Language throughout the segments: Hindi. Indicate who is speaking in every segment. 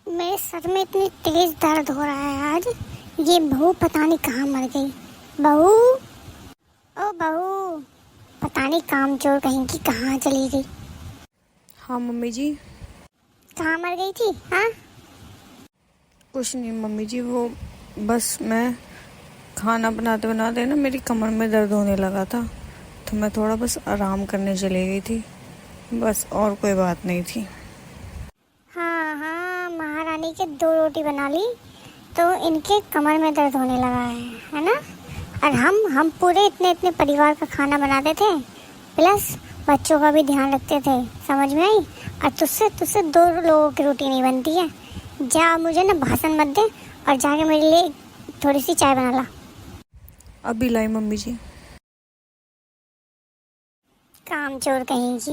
Speaker 1: मेरे सर में इतनी तेज दर्द हो रहा है आज। ये बहू पता नहीं कहाँ मर गई। बहू, ओ बहू, पता नहीं कामचोर कहीं की कहाँ चली गई।
Speaker 2: हाँ मम्मी जी।
Speaker 1: कहाँ मर गई थी? हाँ,
Speaker 2: कुछ नहीं मम्मी जी, वो बस मैं खाना बनाते बनाते ना मेरी कमर में दर्द होने लगा था, तो मैं थोड़ा बस आराम करने चली गई थी, बस और कोई बात नहीं थी।
Speaker 1: हाँ हाँ, महारानी के 2 रोटी बना ली तो इनके कमर में दर्द होने लगा है ना। और हम पूरे इतने इतने परिवार का खाना बनाते थे, प्लस बच्चों का भी ध्यान रखते थे, समझ में आई? और तुझसे तुझसे 2 लोगों की रोटी नहीं बनती है। जा, मुझे ना भाषण मत दे और जाके मेरे लिए थोड़ी सी चाय बना ला।
Speaker 2: अभी लाई मम्मी जी।
Speaker 1: कामचोर कहीं की,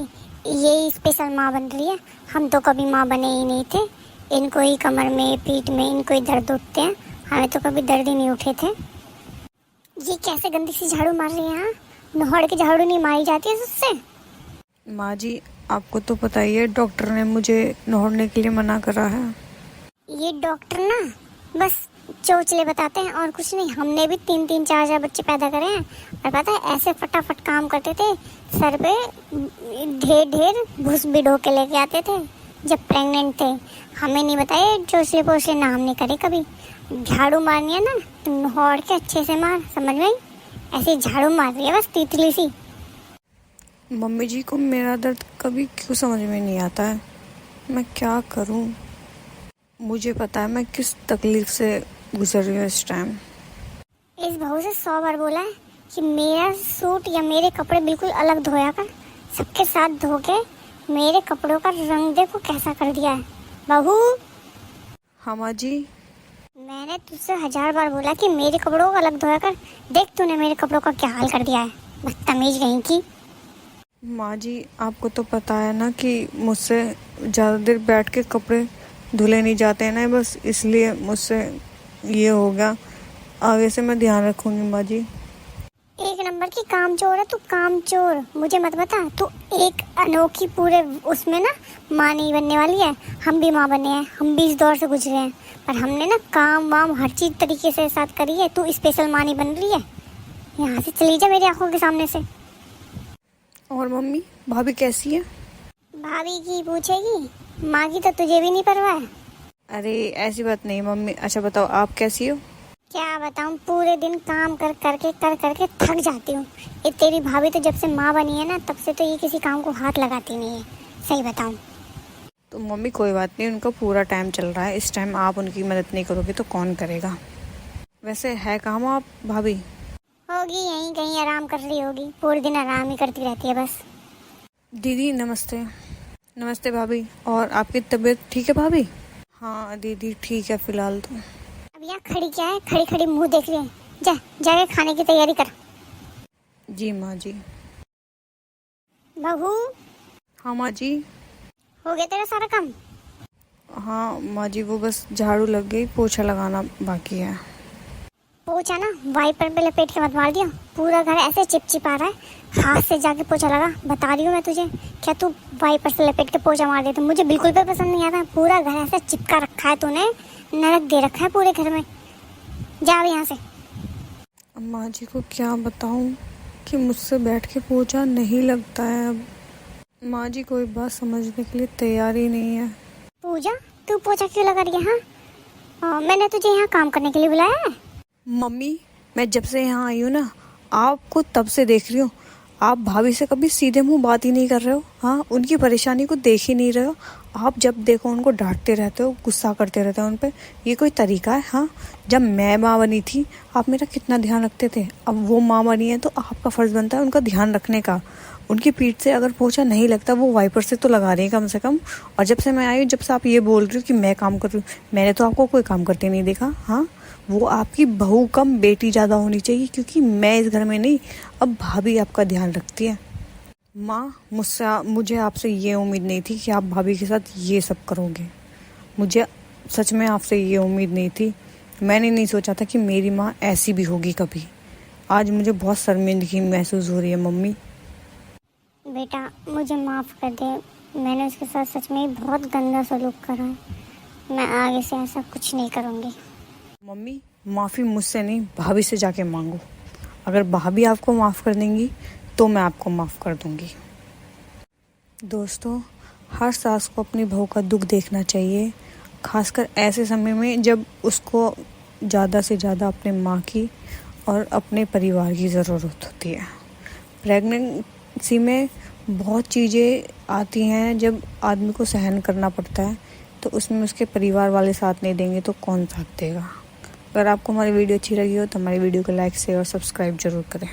Speaker 1: ये स्पेशल माँ बन रही है। हम तो कभी माँ बने ही नहीं थे। इनको ही कमर में पीठ में इनको ही दर्द उठते हैं, हमें तो कभी दर्द ही नहीं उठे थे। ये कैसे गंदी सी झाड़ू मार रही है? हाँ, नोहड़ की झाड़ू नहीं मारी जाती है उससे।
Speaker 2: माँ जी, आपको तो पता ही है डॉक्टर ने मुझे नहाने के लिए मना करा है।
Speaker 1: ये डॉक्टर ना बस चोचले बताते हैं और कुछ नहीं। हमने भी 3-3 4-4 बच्चे पैदा करे हैं और पता है ऐसे फटाफट काम करते थे। सर पे ढेर ढेर भूस भिगो के लेके आते थे जब प्रेग्नेंट थे। हमें नहीं बताए चोचले पोचले ना हमने करे कभी। झाड़ू मारनी है ना तो नहौड़ के अच्छे से मार, समझ में आई? ऐसे झाड़ू मार रही है बस तीतली सी।
Speaker 2: मम्मी जी को मेरा दर्द कभी क्यों समझ में नहीं आता है, मैं क्या करूं? मुझे पता है मैं किस तकलीफ से गुजर रही हूँ इस टाइम।
Speaker 1: इस बहू से 100 बार बोला है कि मेरा सूट या मेरे कपड़े बिल्कुल अलग धोया कर। सबके साथ धो के मेरे कपड़ों का रंग देखो कैसा कर दिया है। बहू,
Speaker 2: हाँ माँ जी।
Speaker 1: मैंने तुझसे 1000 बार बोला कि मेरे कपड़ों को अलग धोया कर। देख तूने मेरे कपड़ों का क्या हाल कर दिया है, बदतमीज कहीं की।
Speaker 2: माँ जी, आपको तो पता है ना कि मुझसे ज़्यादा देर बैठ के कपड़े धुले नहीं जाते हैं ना, बस इसलिए मुझसे ये हो गया। आगे से मैं ध्यान रखूंगी माँ जी।
Speaker 1: एक नंबर की कामचोर है तू, कामचोर। मुझे मत बता, तू एक अनोखी पूरे उसमें ना माँ नहीं बनने वाली है। हम भी माँ बने हैं, हम भी इस दौर से गुजरे हैं, पर हमने ना काम वाम हर चीज तरीके से साथ करी है। तू स्पेशल माँ नहीं बन रही है। यहाँ से चली जा मेरी आंखों के सामने से।
Speaker 2: और मम्मी, भाभी कैसी है?
Speaker 1: भाभी की पूछेगी, माँ की तो तुझे भी नहीं परवाह है।
Speaker 2: अरे ऐसी बात नहीं मम्मी। अच्छा बताओ, आप कैसी हो?
Speaker 1: क्या बताऊँ, पूरे दिन काम कर करके थक जाती हूँ। ये तेरी भाभी तो जब से माँ बनी है ना तब से तो ये किसी काम को हाथ लगाती नहीं है, सही बताऊँ।
Speaker 2: तो मम्मी कोई बात नहीं, उनका पूरा टाइम चल रहा है। इस टाइम आप उनकी मदद नहीं करोगे तो कौन करेगा? वैसे है कहाँ आप भाभी?
Speaker 1: होगी यहीं कहीं आराम कर रही होगी, पूरे दिन आराम ही करती रहती है बस।
Speaker 2: दीदी नमस्ते। नमस्ते भाभी। और आपकी तबीयत ठीक है भाभी? हाँ दीदी ठीक है फिलहाल तो।
Speaker 1: अब यहाँ खड़ी क्या है, खड़ी खड़ी मुंह देख रही है? जा जाके खाने की तैयारी कर।
Speaker 2: जी माँ जी।
Speaker 1: बहू,
Speaker 2: हाँ माँ जी।
Speaker 1: हो गया तेरा सारा काम?
Speaker 2: हाँ माँ जी, वो बस झाड़ू लग गई, पोछा लगाना बाकी है।
Speaker 1: पोछा ना वाइपर पे लपेट के मत मार दिया, पूरा घर ऐसे चिपचिपा रहा है। हाथ से जाके पोछा लगा, बता रही हूँ मैं तुझे। क्या तू वाइपर से लपेट के पोछा मार दे तो मुझे बिल्कुल भी पसंद नहीं आता। पूरा घर ऐसे चिपका रखा है तूने, नरक दे रखा है पूरे घर में। जा अब यहाँ से।
Speaker 2: माँ जी को क्या बताऊँ कि मुझसे बैठ के पोछा नहीं लगता है अब। माँ जी कोई बात समझने के लिए तैयार ही नहीं है।
Speaker 1: पूजा, तू पोछा क्यों लगा रही है? हाँ, मैंने तुझे यहाँ काम करने के लिए बुलाया है।
Speaker 2: मम्मी, मैं जब से यहाँ आई हूँ ना, आपको तब से देख रही हूँ। आप भाभी से कभी सीधे मुंह बात ही नहीं कर रहे हो। हाँ, उनकी परेशानी को देख ही नहीं रहे हो। आप जब देखो उनको डांटते रहते हो, गुस्सा करते रहते हो उन पे। ये कोई तरीका है? हाँ, जब मैं माँ बनी थी आप मेरा कितना ध्यान रखते थे। अब वो माँ बनी है तो आपका फर्ज बनता है उनका ध्यान रखने का। उनकी पीठ से अगर पोछा नहीं लगता, वो वाइपर से तो लगा रही है कम से कम। और जब से मैं आई हूँ, जब से आप ये बोल रही हो कि मैं काम कर रही हूँ, मैंने तो आपको कोई काम करते नहीं देखा। हाँ, वो आपकी बहू कम बेटी ज़्यादा होनी चाहिए, क्योंकि मैं इस घर में नहीं, अब भाभी आपका ध्यान रखती है। माँ, मुझे आपसे ये उम्मीद नहीं थी कि आप भाभी के साथ ये सब करोगे। मुझे सच में आपसे ये उम्मीद नहीं थी। मैंने नहीं सोचा था कि मेरी माँ ऐसी भी होगी कभी। आज मुझे बहुत शर्मिंदगी महसूस हो रही है मम्मी।
Speaker 1: बेटा मुझे माफ़ कर दे, मैंने उसके साथ सच में बहुत गंदा सलूक करा है। मैं आगे से ऐसा कुछ नहीं करूँगी।
Speaker 2: मम्मी माफ़ी मुझसे नहीं, भाभी से जाके मांगो। अगर भाभी आपको माफ़ कर देंगी तो मैं आपको माफ़ कर दूंगी। दोस्तों, हर सास को अपनी बहू का दुख देखना चाहिए, खासकर ऐसे समय में जब उसको ज़्यादा से ज़्यादा अपने माँ की और अपने परिवार की ज़रूरत होती है। प्रेगनेंसी में बहुत चीज़ें आती हैं जब आदमी को सहन करना पड़ता है, तो उसमें उसके परिवार वाले साथ नहीं देंगे तो कौन साथ देगा। अगर आपको हमारी वीडियो अच्छी लगी हो तो हमारी वीडियो को लाइक शेयर और सब्सक्राइब जरूर करें।